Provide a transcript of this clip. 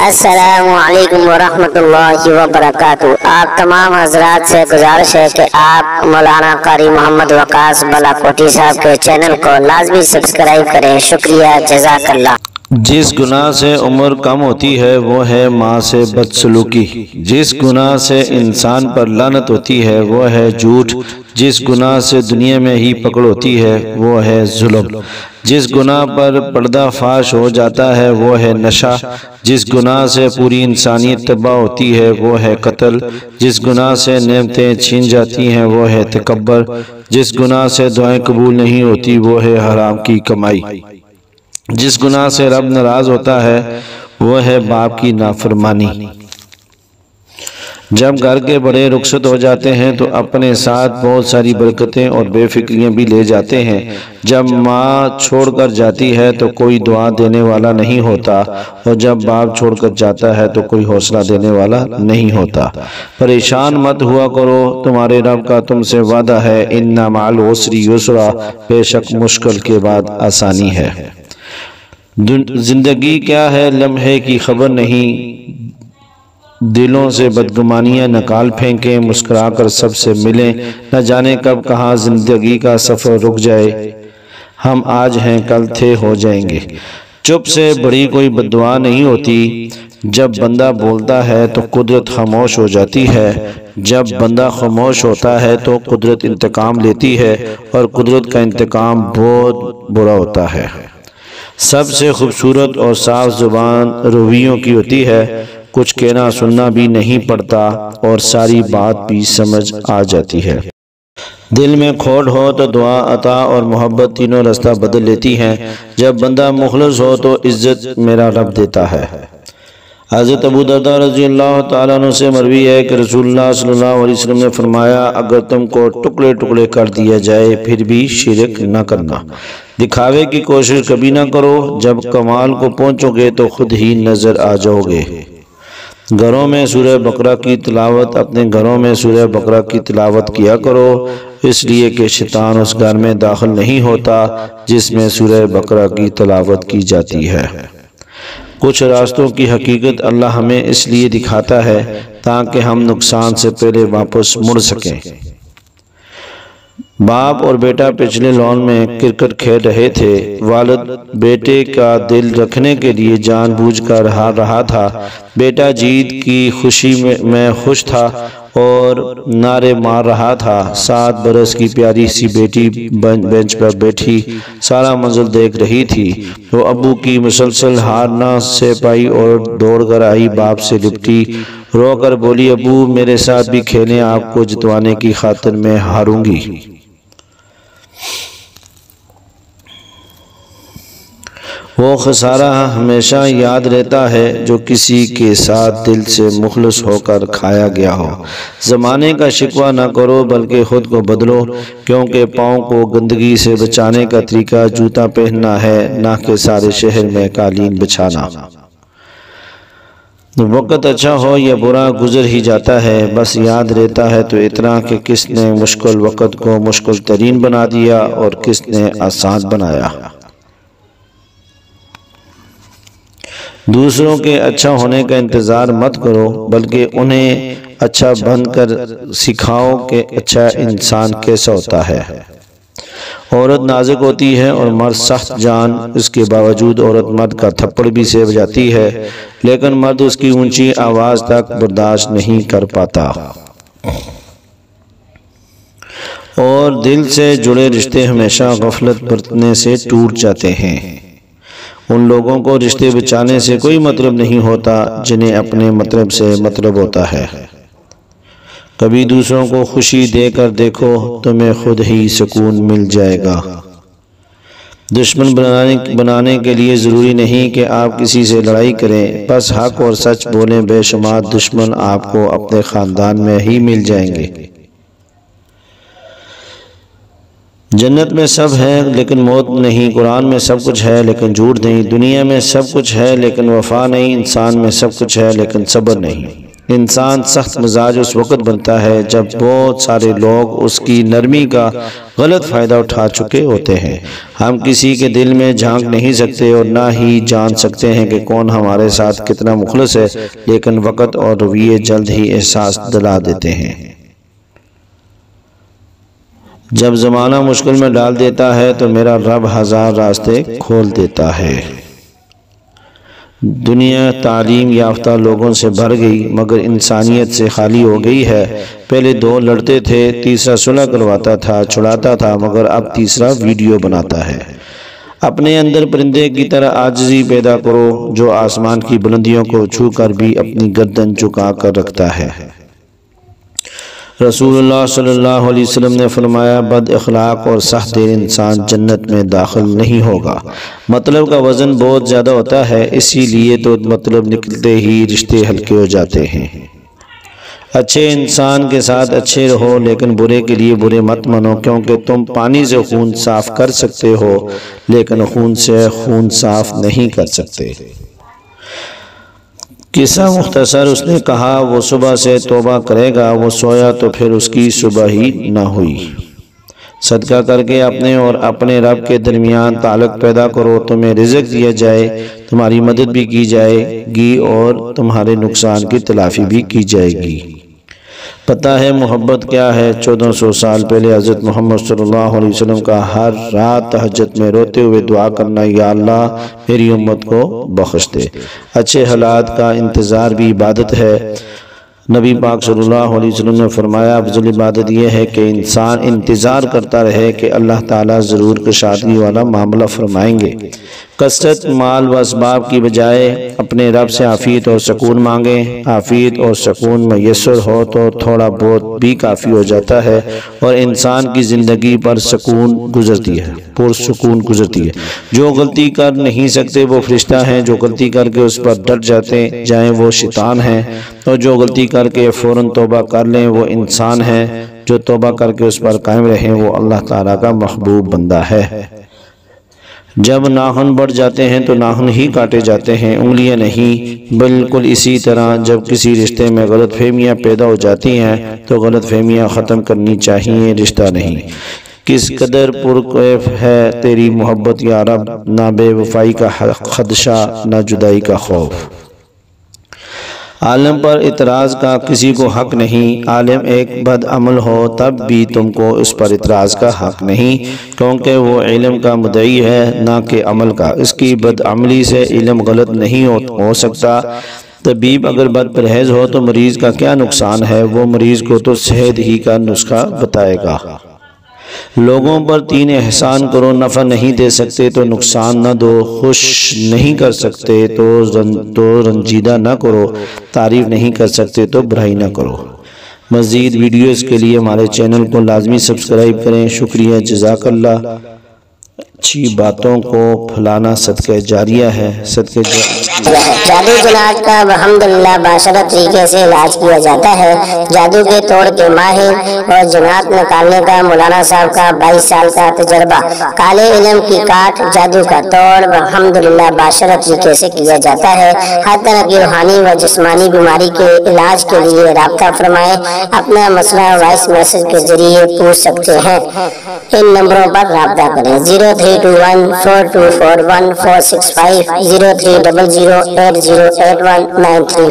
السلام علیکم ورحمۃ اللہ وبرکاتہ۔ آپ تمام حضرات سے گزارش ہے کہ آپ مولانا قاری محمد وقاص بالاکوٹی صاحب کے چینل کو لازمی سبسکرائب کریں۔ شکریہ، جزاک اللہ۔ جس گناہ سے عمر کم ہوتی ہے وہ ہے ماں سے بدسلوکی۔ جس گناہ سے انسان پر لعنت ہوتی ہے وہ ہے جھوٹ۔ جس گناہ سے دنیا میں ہی پکڑ ہوتی ہے وہ ہے ظلم۔ جس گناہ پر پردہ فاش ہو جاتا ہے وہ ہے نشہ۔ جس گناہ سے پوری انسانیت تباہ ہوتی ہے وہ ہے قتل۔ جس گناہ سے نعمتیں چھین جاتی ہیں وہ ہے تکبر۔ جس گناہ سے دعائیں قبول نہیں ہوتی وہ ہے حرام کی کمائی۔ جس گناہ سے رب ناراض ہوتا ہے وہ ہے باپ کی نافرمانی۔ جب گھر کے بڑے رخصت ہو جاتے ہیں تو اپنے ساتھ بہت ساری برکتیں اور بے فکریاں بھی لے جاتے ہیں۔ جب ماں چھوڑ کر جاتی ہے تو کوئی دعا دینے والا نہیں ہوتا، اور جب باپ چھوڑ کر جاتا ہے تو کوئی حوصلہ دینے والا نہیں ہوتا۔ پریشان مت ہوا کرو، تمہارے رب کا تم سے وعدہ ہے، ان مع العسر یسرا، بے شک مشکل کے بعد آسانی ہے۔ زندگی کیا ہے لمحے کی خبر نہیں، دلوں سے بدگمانیاں نکال پھینکیں، مسکرا کر سب سے ملیں، نہ جانے کب کہاں زندگی کا سفر رک جائے، ہم آج ہیں کل تھے ہو جائیں گے۔ چپ سے بڑی کوئی بددعا نہیں ہوتی، جب بندہ بولتا ہے تو قدرت خاموش ہو جاتی ہے، جب بندہ خاموش ہوتا ہے تو قدرت انتقام لیتی ہے، اور قدرت کا انتقام بہت برا ہوتا ہے۔ سب سے خوبصورت اور صاف زبان رویوں کی ہوتی ہے، کچھ کہنا سننا بھی نہیں پڑتا اور ساری بات بھی سمجھ آ جاتی ہے۔ دل میں کھوٹ ہو تو دعا، عطا اور محبت تینوں راستہ بدل لیتی ہیں۔ جب بندہ مخلص ہو تو عزت میرا رب دیتا ہے۔ حضرت ابو درداء رضی اللہ تعالیٰ عنہ سے مروی ہے کہ رسول اللہ صلی اللہ علیہ وسلم نے فرمایا، اگر تم کو ٹکڑے ٹکڑے کر دیا جائے پھر بھی شرک نہ کرنا، دکھاوے کی کوشش کبھی نہ کرو، جب کمال کو پہنچو گے تو خود ہی نظر آ جاؤ گے۔ گھروں میں سورہ بقرہ کی تلاوت، اپنے گھروں میں سورہ بقرہ کی تلاوت کیا کرو، اس لیے کہ شیطان اس گھر میں داخل نہیں ہوتا جس میں سورہ بقرہ کی تلاوت کی جاتی ہے۔ کچھ راستوں کی حقیقت اللہ ہمیں اس لیے دکھاتا ہے تاکہ ہم نقصان سے پہلے واپس مڑ سکیں۔ باپ اور بیٹا پچھلے لان میں کرکٹ کھیل رہے تھے۔ والد بیٹے کا دل رکھنے کے لیے جان بوجھ کر ہار رہا تھا۔ بیٹا جیت کی خوشی میں خوش تھا اور نعرے مار رہا تھا۔ 7 برس کی پیاری سی بیٹی بینچ پر بیٹھی سارا منظر دیکھ رہی تھی۔ وہ ابو کی مسلسل ہار نہ سہ پائی اور دوڑ کر آئی، باپ سے لپٹی، رو کر بولی، ابو میرے ساتھ بھی کھیلیں، آپ کو جتوانے کی خاطر میں ہاروں گی۔ وہ خسارہ ہمیشہ یاد رہتا ہے جو کسی کے ساتھ دل سے مخلص ہو کر کھایا گیا ہو۔ زمانے کا شکوہ نہ کرو بلکہ خود کو بدلو، کیونکہ پاؤں کو گندگی سے بچانے کا طریقہ جوتا پہننا ہے، نہ کہ سارے شہر میں قالین بچھانا۔ وقت اچھا ہو یا برا گزر ہی جاتا ہے، بس یاد رہتا ہے تو اتنا کہ کس نے مشکل وقت کو مشکل ترین بنا دیا اور کس نے آسان بنایا۔ دوسروں کے اچھا ہونے کا انتظار مت کرو بلکہ انہیں اچھا بن کر سکھاؤ کہ اچھا انسان کیسا ہوتا ہے۔ عورت نازک ہوتی ہے اور مرد سخت جان، اس کے باوجود عورت مرد کا تھپڑ بھی سہ جاتی ہے، لیکن مرد اس کی اونچی آواز تک برداشت نہیں کر پاتا۔ اور دل سے جڑے رشتے ہمیشہ غفلت برتنے سے ٹوٹ جاتے ہیں۔ ان لوگوں کو رشتے بچانے سے کوئی مطلب نہیں ہوتا جنہیں اپنے مطلب سے مطلب ہوتا ہے۔ کبھی دوسروں کو خوشی دے کر دیکھو، تمہیں خود ہی سکون مل جائے گا۔ دشمن بنانے کے لیے ضروری نہیں کہ آپ کسی سے لڑائی کریں، بس حق اور سچ بولیں، بے شمار دشمن آپ کو اپنے خاندان میں ہی مل جائیں گے۔ جنت میں سب ہے لیکن موت نہیں، قرآن میں سب کچھ ہے لیکن جھوٹ نہیں، دنیا میں سب کچھ ہے لیکن وفا نہیں، انسان میں سب کچھ ہے لیکن صبر نہیں۔ انسان سخت مزاج اس وقت بنتا ہے جب بہت سارے لوگ اس کی نرمی کا غلط فائدہ اٹھا چکے ہوتے ہیں۔ ہم کسی کے دل میں جھانک نہیں سکتے اور نہ ہی جان سکتے ہیں کہ کون ہمارے ساتھ کتنا مخلص ہے، لیکن وقت اور رویے جلد ہی احساس دلا دیتے ہیں۔ جب زمانہ مشکل میں ڈال دیتا ہے تو میرا رب ہزار راستے کھول دیتا ہے۔ دنیا تعلیم یافتہ لوگوں سے بھر گئی مگر انسانیت سے خالی ہو گئی ہے۔ پہلے دو لڑتے تھے، تیسرا صلح کرواتا تھا، چھڑاتا تھا، مگر اب تیسرا ویڈیو بناتا ہے۔ اپنے اندر پرندے کی طرح عاجزی پیدا کرو جو آسمان کی بلندیوں کو چھو کر بھی اپنی گردن جھکا کر رکھتا ہے۔ رسول اللہ صلی اللہ علیہ وسلم نے فرمایا، بد اخلاق اور سخت دل انسان جنت میں داخل نہیں ہوگا۔ مطلب کا وزن بہت زیادہ ہوتا ہے، اسی لیے تو مطلب نکلتے ہی رشتے ہلکے ہو جاتے ہیں۔ اچھے انسان کے ساتھ اچھے رہو لیکن برے کے لیے برے مت منو، کیونکہ تم پانی سے خون صاف کر سکتے ہو لیکن خون سے خون صاف نہیں کر سکتے۔ قصہ مختصر، اس نے کہا وہ صبح سے توبہ کرے گا، وہ سویا تو پھر اس کی صبح ہی نہ ہوئی۔ صدقہ کر کے اپنے اور اپنے رب کے درمیان تعلق پیدا کرو، تمہیں رزق دیا جائے، تمہاری مدد بھی کی جائے گی اور تمہارے نقصان کی تلافی بھی کی جائے گی۔ پتہ ہے محبت کیا ہے؟ 1400 سال پہلے حضرت محمد صلی اللہ علیہ وسلم کا ہر رات تہجد میں روتے ہوئے دعا کرنا، یا اللہ میری امت کو بخش دے۔ اچھے حالات کا انتظار بھی عبادت ہے۔ نبی پاک صلی اللہ علیہ وسلم نے فرمایا، افضل عبادت یہ ہے کہ انسان انتظار کرتا رہے کہ اللہ تعالیٰ ضرور کشادگی والا معاملہ فرمائیں گے۔ کثرت مال و اسباب کی بجائے اپنے رب سے عافیت اور سکون مانگیں۔ عافیت اور سکون میسر ہو تو تھوڑا بہت بھی کافی ہو جاتا ہے اور انسان کی زندگی پر سکون گزرتی ہے، پرسکون گزرتی ہے۔ جو غلطی کر نہیں سکتے وہ فرشتہ ہیں، جو غلطی کر کے اس پر ڈٹ جائیں وہ شیطان ہیں، اور جو غلطی کر کے فوراً توبہ کر لیں وہ انسان ہیں، جو توبہ کر کے اس پر قائم رہیں وہ اللہ تعالیٰ کا محبوب بندہ ہے۔ جب ناخن بڑھ جاتے ہیں تو ناخن ہی کاٹے جاتے ہیں، انگلیاں نہیں۔ بالکل اسی طرح جب کسی رشتے میں غلط فہمیاں پیدا ہو جاتی ہیں تو غلط فہمیاں ختم کرنی چاہیے، رشتہ نہیں۔ کس قدر پرکیف ہے تیری محبت یا رب، نہ بے وفائی کا خدشہ نہ جدائی کا خوف۔ عالم پر اعتراض کا کسی کو حق نہیں، عالم ایک بد عمل ہو تب بھی تم کو اس پر اعتراض کا حق نہیں، کیونکہ وہ علم کا مدعی ہے نہ کہ عمل کا۔ اس کی بد عملی سے علم غلط نہیں ہو سکتا۔ طبیب اگر بد پرہیز ہو تو مریض کا کیا نقصان ہے؟ وہ مریض کو تو صحت ہی کا نسخہ بتائے گا۔ لوگوں پر 3 احسان کرو، نفع نہیں دے سکتے تو نقصان نہ دو، خوش نہیں کر سکتے تو رنجیدہ نہ کرو، تعریف نہیں کر سکتے تو برائی نہ کرو۔ مزید ویڈیوز کے لیے ہمارے چینل کو لازمی سبسکرائب کریں۔ شکریہ، جزاک اللہ۔ اچھی باتوں کو پھیلانا صدقہ جاریہ ہے۔ جادو جنات کا الحمدللہ باشرت طریقے سے علاج کیا جاتا ہے۔ جادو کے توڑ کے ماہر اور جنات نکالنے کا مولانا صاحب کا 22 سال کا تجربہ۔ کالے علم کی کاٹ، جادو کا توڑ الحمدللہ باشرت طریقے سے کیا جاتا ہے۔ ہر طرح کی روحانی و جسمانی بیماری کے علاج کے لیے رابطہ فرمائیں۔ اپنا مسئلہ وائس میسج کے ذریعے پوچھ سکتے ہیں۔ ان نمبروں پر رابطہ کریں: 0321424145 0300808193